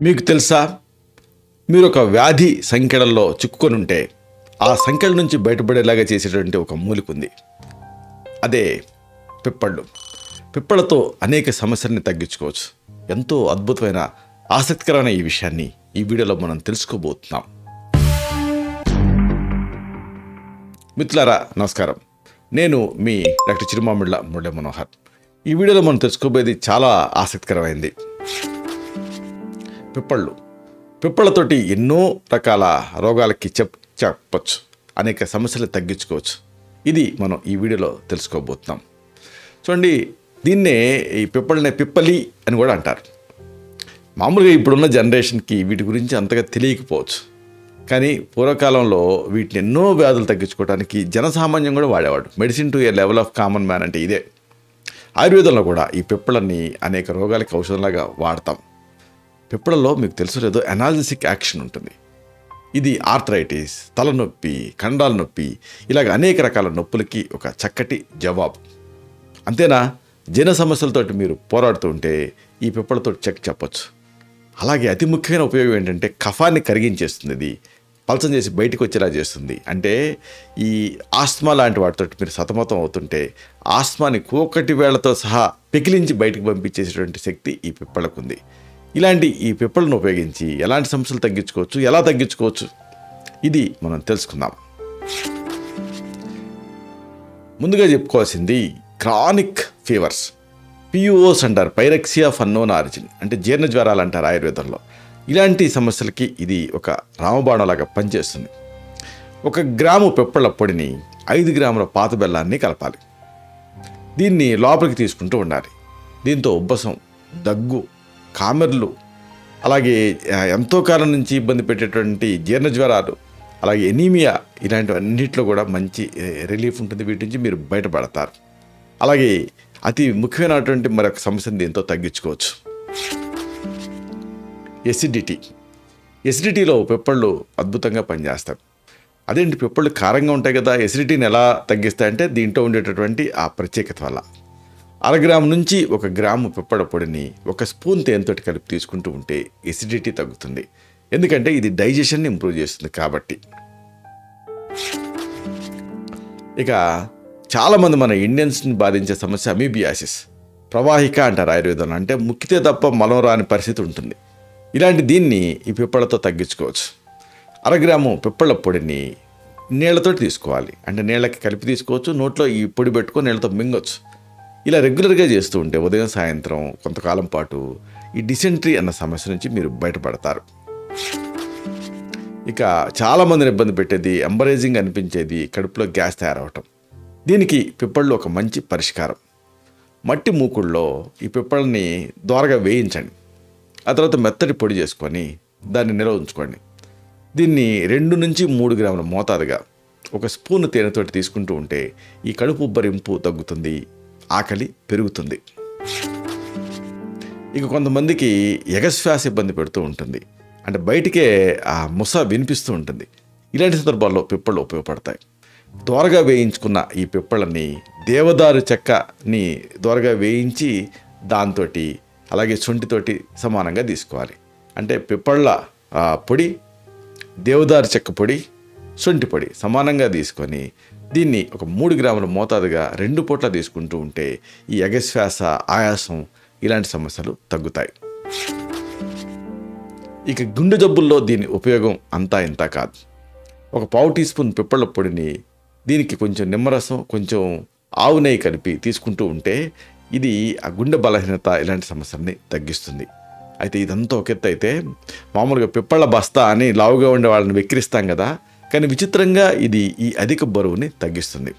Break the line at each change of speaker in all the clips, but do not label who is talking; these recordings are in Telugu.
మీకు తెలుసా, మీరు ఒక వ్యాధి సంకెళ్ళల్లో చిక్కుకొని ఉంటే ఆ సంకెళ్ళ నుంచి బయటపడేలాగా చేసేటువంటి ఒక మూలిక ఉంది. అదే పిప్పళ్ళు. పిప్పళ్ళతో అనేక సమస్యల్ని తగ్గించుకోవచ్చు. ఎంతో అద్భుతమైన ఆసక్తికరమైన ఈ విషయాన్ని ఈ వీడియోలో మనం తెలుసుకోబోతున్నాం. మిత్రులారా నమస్కారం, నేను మీ డాక్టర్ చిరుమామిళ్ళ మురళీ మనోహర్. ఈ వీడియోలో మనం తెలుసుకోబోయేది చాలా ఆసక్తికరమైంది. పిప్పళ్ళతోటి ఎన్నో రకాల రోగాలకి చెప్పచ్చు, అనేక సమస్యలు తగ్గించుకోవచ్చు. ఇది మనం ఈ వీడియోలో తెలుసుకోబోతున్నాం. చూడండి, దీన్నే ఈ పిప్పళ్ళనే పిప్పలి అని కూడా అంటారు. మామూలుగా ఇప్పుడున్న జనరేషన్కి వీటి గురించి అంతగా తెలియకపోవచ్చు, కానీ పూర్వకాలంలో వీటిని ఎన్నో వ్యాధులు తగ్గించుకోవడానికి జనసామాన్యం కూడా వాడేవాడు. Medicine to a level of common man అంటే ఇదే. ఆయుర్వేదంలో కూడా ఈ పిప్పళ్ళని అనేక రోగాలకి ఔషధంలాగా వాడతాం. పిప్పళ్ళలో మీకు తెలుసు లేదో ఎనాల్జెసిక్ యాక్షన్ ఉంటుంది. ఇది ఆర్థరైటిస్, తలనొప్పి, కండాల నొప్పి, ఇలాగ అనేక రకాల నొప్పులకి ఒక చక్కటి జవాబు. అంతేనా, జన సమస్యలతోటి మీరు పోరాడుతూ ఉంటే ఈ పిప్పళ్ళతో చెప్పొచ్చు. అలాగే అతి ముఖ్యమైన ఉపయోగం ఏంటంటే కఫాన్ని కరిగించేస్తుంది. ఇది పలచం చేసి బయటకు వచ్చేలా చేస్తుంది. అంటే ఈ ఆస్మా లాంటి వాటితో మీరు సతమతం అవుతుంటే ఆస్మాని కోకటి వేళ్లతో సహా పెకిలించి బయటకు పంపించేసేటువంటి శక్తి ఈ పిప్పళ్ళకు ఉంది. ఇలాంటి ఈ పిప్పళ్ళను ఉపయోగించి ఎలాంటి సమస్యలు తగ్గించుకోవచ్చు, ఎలా తగ్గించుకోవచ్చు, ఇది మనం తెలుసుకుందాం. ముందుగా చెప్పుకోవాల్సింది క్రానిక్ ఫీవర్స్, పియూఓస్ అంటారు, పైరెక్సియా ఆఫ్ అన్నోన్ ఆరిజిన్, అంటే జీర్ణ జ్వరాలు అంటారు ఆయుర్వేదంలో. ఇలాంటి సమస్యలకి ఇది ఒక రామబాణంలాగా పనిచేస్తుంది. 1 గ్రాము పిప్పళ్ళ పొడిని 5 గ్రాముల పాత బెల్లాన్ని కలపాలి. దీన్ని లోపలికి తీసుకుంటూ ఉండాలి. దీంతో ఉబ్బసం, దగ్గు, కామెర్లు, అలాగే ఎంతో కాలం నుంచి ఇబ్బంది పెట్టేటువంటి జీర్ణ జ్వరాలు, అలాగే ఎనీమియా, ఇలాంటివన్నింటిలో కూడా మంచి రిలీఫ్ ఉంటుంది. వీటి నుంచి మీరు బయటపడతారు. అలాగే అతి ముఖ్యమైనటువంటి మరొక సమస్యను దీంతో తగ్గించుకోవచ్చు. ఎసిడిటీలో పిప్పళ్ళు అద్భుతంగా పనిచేస్తాయి. అదేంటి, పిప్పళ్ళు కారంగా ఉంటాయి కదా, ఎసిడిటీని ఎలా తగ్గిస్తాయంటే దీంట్లో ఉండేటటువంటి ఆ ప్రత్యేకత వల్ల. 1/2 గ్రాము నుంచి 1 గ్రాము పిప్పళ్ళ పొడిని 1 స్పూన్ తేనెతోటి కలిపి తీసుకుంటూ ఉంటే ఎసిడిటీ తగ్గుతుంది. ఎందుకంటే ఇది డైజెషన్ని ఇంప్రూవ్ చేస్తుంది కాబట్టి. ఇక చాలామంది మన ఇండియన్స్ని బాధించే సమస్య అమీబియాసిస్, ప్రవాహిక అంటారు ఆయుర్వేదంలో. అంటే ముక్కితే తప్ప మలం రాని పరిస్థితి ఉంటుంది. ఇలాంటి దీన్ని ఈ పిప్పళ్ళతో తగ్గించుకోవచ్చు. 1/2 గ్రాము పిప్పళ్ళ పొడిని నీళ్లతో తీసుకోవాలి. అంటే నీళ్ళకి కలిపి తీసుకోవచ్చు, నోట్లో ఈ పొడి పెట్టుకొని నీళ్ళతో మింగొచ్చు. ఇలా రెగ్యులర్గా చేస్తూ ఉంటే ఉదయం సాయంత్రం కొంతకాలం పాటు ఈ డిసెంట్రీ అన్న సమస్య నుంచి మీరు బయటపడతారు. ఇక చాలామందిని ఇబ్బంది పెట్టేది ఎంబరేజింగ్ అనిపించేది కడుపులో గ్యాస్ తయారవటం. దీనికి పిప్పళ్ళు ఒక మంచి పరిష్కారం. మట్టి మూకుళ్ళలో ఈ పిప్పళ్ళని దోరగా వేయించండి. ఆ తర్వాత మెత్తటి పొడి చేసుకొని దాన్ని నిల్వ ఉంచుకోండి. దీన్ని 2 నుంచి 3 గ్రాముల మోతాదుగా 1 స్పూన్ తేనెతోటి తీసుకుంటూ ఉంటే ఈ కడుపు ఉబ్బరింపు తగ్గుతుంది, ఆకలి పెరుగుతుంది. ఇక కొంతమందికి ఎగశ్వాస ఇబ్బంది పెడుతూ ఉంటుంది, అంటే బయటికే ఆ ముస వినిపిస్తూ ఉంటుంది. ఇలాంటి సందర్భాల్లో పిప్పళ్ళు ఉపయోగపడతాయి. దోరగా వేయించుకున్న ఈ పిప్పళ్ళని దేవదారు చెక్కని దోరగా వేయించి దాంతో అలాగే శొంఠితోటి సమానంగా తీసుకోవాలి. అంటే పిప్పళ్ళ పొడి, దేవదారు చెక్క పొడి, శొంఠి పొడి సమానంగా తీసుకొని దీన్ని ఒక 3 గ్రాముల మోతాదుగా 2 పూట్ల తీసుకుంటూ ఉంటే ఈ ఎగశ్వాస, ఆయాసం ఇలాంటి సమస్యలు తగ్గుతాయి. ఇక గుండె జబ్బుల్లో దీని ఉపయోగం అంతా ఇంత కాదు. 1 పావు టీ స్పూన్ పిప్పళ్ళ పొడిని దీనికి కొంచెం నిమ్మరసం, కొంచెం ఆవు నెయ్యి కలిపి తీసుకుంటూ ఉంటే ఇది ఆ గుండె బలహీనత ఇలాంటి సమస్యల్ని తగ్గిస్తుంది. అయితే ఇదంతా ఒక ఎత్తు అయితే, మామూలుగా పిప్పళ్ళ బస్తా అని లావుగా ఉండే వాళ్ళని వెక్కిరిస్తాం కదా, కానీ విచిత్రంగా ఇది ఈ అధిక బరువుని తగ్గిస్తుంది.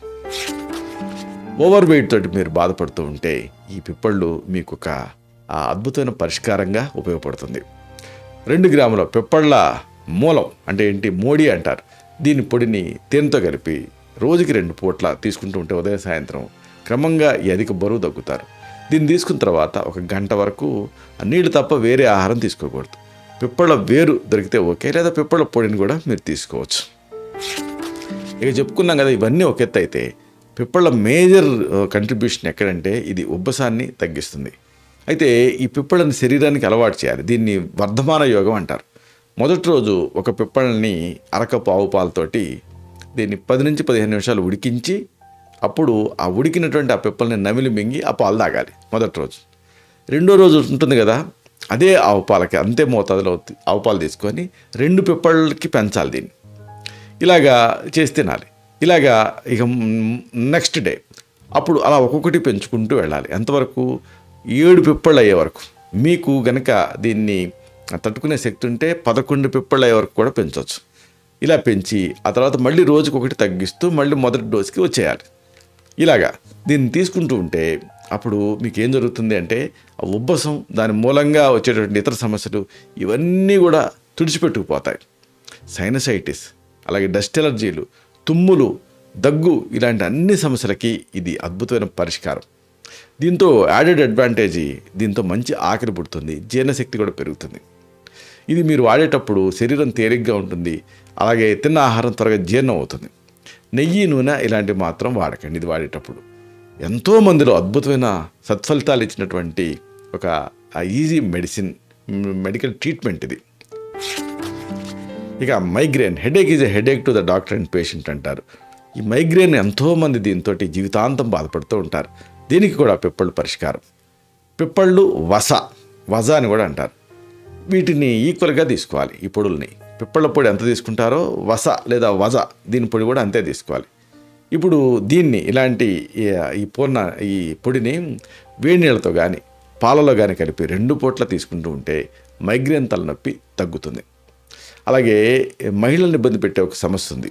ఓవర్ వెయిట్ తోటి మీరు బాధపడుతూ ఉంటే ఈ పిప్పళ్ళు మీకు ఒక అద్భుతమైన పరిష్కారంగా ఉపయోగపడుతుంది. 2 గ్రాముల పిప్పళ్ళ మూలం, అంటే ఏంటి, మోడి అంటారు. దీని పొడిని తేనెతో కలిపి రోజుకి 2 పూట్ల తీసుకుంటూ ఉంటే ఉదయం సాయంత్రం క్రమంగా ఈ అధిక బరువు తగ్గుతారు. దీన్ని తీసుకున్న తర్వాత 1 గంట వరకు నీళ్ళు తప్ప వేరే ఆహారం తీసుకోకూడదు. పిప్పళ్ళ వేరు దొరికితే ఓకే, లేదా పిప్పళ్ళ పొడిని కూడా మీరు తీసుకోవచ్చు. ఇక చెప్పుకున్నాం కదా, ఇవన్నీ ఒక ఎత్తు అయితే పిప్పళ్ళ మేజర్ కంట్రిబ్యూషన్ ఎక్కడంటే ఇది ఉబ్బసాన్ని తగ్గిస్తుంది. అయితే ఈ పిప్పళ్ళని శరీరానికి అలవాటు చేయాలి. దీన్ని వర్ధమాన యోగం అంటారు. మొదటి రోజు ఒక పిప్పళ్ళని అరకప్పు ఆవు పాలతోటి దీన్ని 10 నుంచి 15 నిమిషాలు ఉడికించి అప్పుడు ఆ ఉడికినటువంటి ఆ పిప్పల్ని నమిలి మింగి ఆ పాలు తాగాలి మొదటి రోజు. రెండో రోజు ఉంటుంది కదా, అదే ఆవు పాలకి అంతే మోతాదులో ఆవు పాలు తీసుకొని 2 పిప్పళ్ళకి పెంచాలి దీన్ని. ఇలాగా చేసి తినాలి. ఇలాగా ఇక నెక్స్ట్ డే అప్పుడు అలా ఒక్కొక్కటి పెంచుకుంటూ వెళ్ళాలి. ఎంతవరకు? 7 పిప్పళ్ళు అయ్యే వరకు. మీకు గనక దీన్ని తట్టుకునే శక్తి ఉంటే 11 పిప్పళ్ళు అయ్యే వరకు కూడా పెంచవచ్చు. ఇలా పెంచి ఆ తర్వాత మళ్ళీ రోజుకొకటి తగ్గిస్తూ మళ్ళీ మొదటి డోస్కి వచ్చేయాలి. ఇలాగా దీన్ని తీసుకుంటూ ఉంటే అప్పుడు మీకు ఏం జరుగుతుంది అంటే ఆ ఉబ్బసం, దాని మూలంగా వచ్చేటటువంటి ఇతర సమస్యలు ఇవన్నీ కూడా తుడిచిపెట్టుకుపోతాయి. సైనసైటిస్, అలాగే డస్ట్ ఎలర్జీలు, తుమ్ములు, దగ్గు ఇలాంటి అన్ని సమస్యలకి ఇది అద్భుతమైన పరిష్కారం. దీంతో యాడెడ్ అడ్వాంటేజ్, దీంతో మంచి ఆకలి పుడుతుంది, జీర్ణశక్తి కూడా పెరుగుతుంది. ఇది మీరు వాడేటప్పుడు శరీరం తేలిగ్గా ఉంటుంది, అలాగే తిన్న ఆహారం త్వరగా జీర్ణం అవుతుంది. నెయ్యి, నూనె ఇలాంటివి మాత్రం వాడకండి ఇది వాడేటప్పుడు. ఎంతోమందిలో అద్భుతమైన సత్ఫలితాలు ఇచ్చినటువంటి ఒక ఈజీ మెడికల్ ట్రీట్మెంట్ ఇది. ఇక migraine, headache is a headache to the doctor and patient అంటారు. ఈ మైగ్రేన్ ఎంతోమంది దీంతో జీవితాంతం బాధపడుతూ ఉంటారు. దీనికి కూడా పిప్పళ్ళు పరిష్కారం. పిప్పళ్ళు వజ అని కూడా అంటారు. వీటిని ఈక్వల్గా తీసుకోవాలి. ఈ పొడుల్ని, పిప్పళ్ళ పొడి ఎంత తీసుకుంటారో లేదా వజ దీని పొడి కూడా అంతే తీసుకోవాలి. ఇప్పుడు దీన్ని ఇలాంటి ఈ పొడిని వేడి నీళ్ళతో కానీ పాలలో కానీ కలిపి 2 పూట్ల తీసుకుంటూ ఉంటే మైగ్రేన్ తలనొప్పి తగ్గుతుంది. అలాగే మహిళల్ని ఇబ్బంది పెట్టే ఒక సమస్య ఉంది.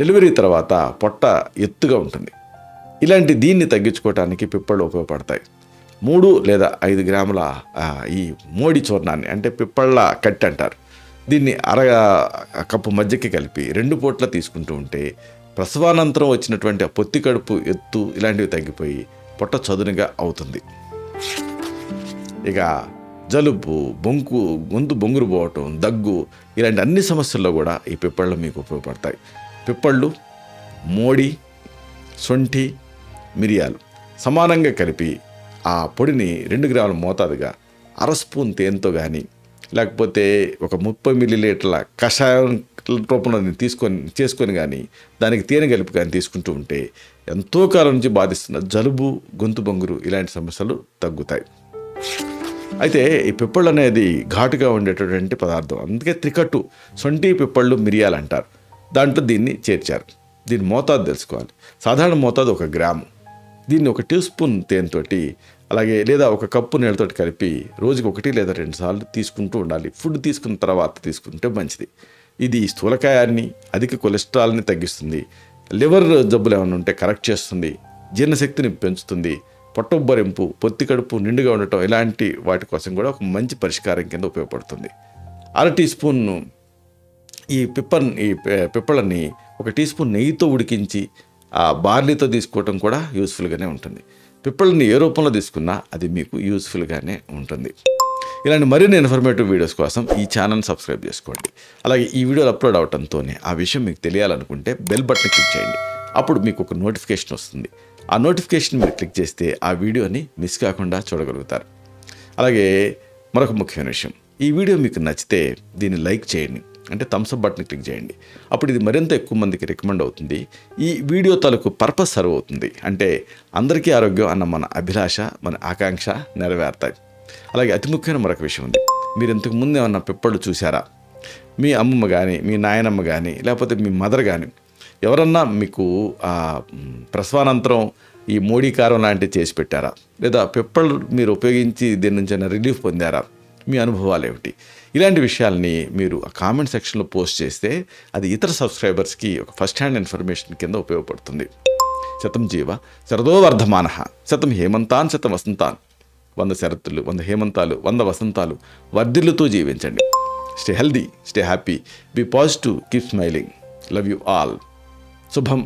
డెలివరీ తర్వాత పొట్ట ఎత్తుగా ఉంటుంది. దీన్ని తగ్గించుకోవటానికి పిప్పళ్ళు ఉపయోగపడతాయి. 3 లేదా 5 గ్రాముల ఈ మోడి చూర్ణాన్ని, అంటే పిప్పళ్ళ కట్టి అంటారు, దీన్ని కప్పు మజ్జిగకి కలిపి 2 పూట్ల తీసుకుంటూ ఉంటే ప్రసవానంతరం వచ్చినటువంటి పొత్తి కడుపు ఎత్తు ఇలాంటివి తగ్గిపోయి పొట్ట చదునుగా అవుతుంది. ఇక జలుబు, గొంతు బొంగురు పోవటం, దగ్గు ఇలాంటి అన్ని సమస్యల్లో కూడా ఈ పిప్పళ్ళు మీకు ఉపయోగపడతాయి. పిప్పళ్ళు, మోడి, శొంఠి, మిరియాలు సమానంగా కలిపి ఆ పొడిని 2 గ్రాముల మోతాదుగా 1/2 స్పూన్ తేనెతో కానీ లేకపోతే ఒక 30 మిల్లీలీటర్ల కషాయం రూపంలో చేసుకొని కానీ దానికి తేనె కలిపి కానీ తీసుకుంటూ ఉంటే ఎంతో కాలం నుంచి బాధిస్తున్న జలుబు, గొంతు బొంగురు ఇలాంటి సమస్యలు తగ్గుతాయి. అయితే ఈ పిప్పళ్ళు అనేది ఘాటుగా ఉండేటటువంటి పదార్థం, అందుకే త్రికట్టు, శొంఠి, పిప్పళ్ళు, మిరియాలు అంటారు. దాంట్లో దీన్ని చేర్చారు. దీని మోతాదు తెలుసుకోవాలి. సాధారణ మోతాదు 1 గ్రాము. దీన్ని 1 టీ స్పూన్ తేనెతోటి అలాగే లేదా 1 కప్పు నీళ్ళతో కలిపి రోజుకి 1 లేదా 2 సార్లు తీసుకుంటూ ఉండాలి. ఫుడ్ తీసుకున్న తర్వాత తీసుకుంటే మంచిది. ఇది స్థూలకాయాన్ని, అధిక కొలెస్ట్రాల్ని తగ్గిస్తుంది, లివర్ జబ్బులు ఏమైనా ఉంటే కరెక్ట్ చేస్తుంది, జీర్ణశక్తిని పెంచుతుంది, పొట్ట ఉబ్బరింపు, పొత్తి కడుపు నిండుగా ఉండటం ఇలాంటి వాటి కోసం కూడా ఒక మంచి పరిష్కారం కింద ఉపయోగపడుతుంది. 1/2 టీ స్పూన్ ఈ పిప్పళ్ళని 1 టీ స్పూన్ నెయ్యితో ఉడికించి ఆ బార్లీతో తీసుకోవటం కూడా యూస్ఫుల్గానే ఉంటుంది. పిప్పళ్ళని ఏ రూపంలో తీసుకున్నా అది మీకు యూస్ఫుల్గానే ఉంటుంది. ఇలాంటి మరిన్ని ఇన్ఫర్మేటివ్ వీడియోస్ కోసం ఈ ఛానల్ సబ్స్క్రైబ్ చేసుకోండి. అలాగే ఈ వీడియోలు అప్లోడ్ అవడంతోనే ఆ విషయం మీకు తెలియాలనుకుంటే బెల్ బటన్ క్లిక్ చేయండి. అప్పుడు మీకు ఒక నోటిఫికేషన్ వస్తుంది. ఆ నోటిఫికేషన్ మీరు క్లిక్ చేస్తే ఆ వీడియోని మిస్ కాకుండా చూడగలుగుతారు. అలాగే మరొక ముఖ్యమైన విషయం, ఈ వీడియో మీకు నచ్చితే దీన్ని లైక్ చేయండి, అంటే థమ్స్ అప్ బటన్ క్లిక్ చేయండి. అప్పుడు ఇది మరింత ఎక్కువ మందికి రికమెండ్ అవుతుంది. ఈ వీడియో తాలూకు పర్పస్ సర్వ్ అవుతుంది. అంటే అందరికీ ఆరోగ్యం అన్న మన అభిలాష, మన ఆకాంక్ష నెరవేరుతాయి. అలాగే అతి ముఖ్యమైన మరొక విషయం ఉంది. మీరు ఇంతకు ముందు ఏమన్నా పిప్పళ్ళు చూసారా? మీ అమ్మమ్మ కానీ, మీ నాయనమ్మ కానీ, లేకపోతే మీ మదర్ కానీ ఎవరన్నా మీకు ప్రసవానంతరం ఈ మోడీ కారం లాంటివి చేసి పెట్టారా? లేదా పిప్పళ్ళు మీరు ఉపయోగించి దీని నుంచి రిలీఫ్ పొందారా? మీ అనుభవాలు ఏమిటి? ఇలాంటి విషయాల్ని మీరు ఆ కామెంట్ సెక్షన్లో పోస్ట్ చేస్తే అది ఇతర సబ్స్క్రైబర్స్కి ఒక ఫస్ట్ హ్యాండ్ ఇన్ఫర్మేషన్ కింద ఉపయోగపడుతుంది. శతం జీవ శరదో వర్ధమానః, శతం హేమంతాన్ శతం వసంతాన్. 100 శరత్తులు, 100 హేమంతాలు, 100 వసంతాలు వర్ధిల్లుతూ జీవించండి. Stay healthy, stay happy, be positive, keep smiling. Love you all. శుభం.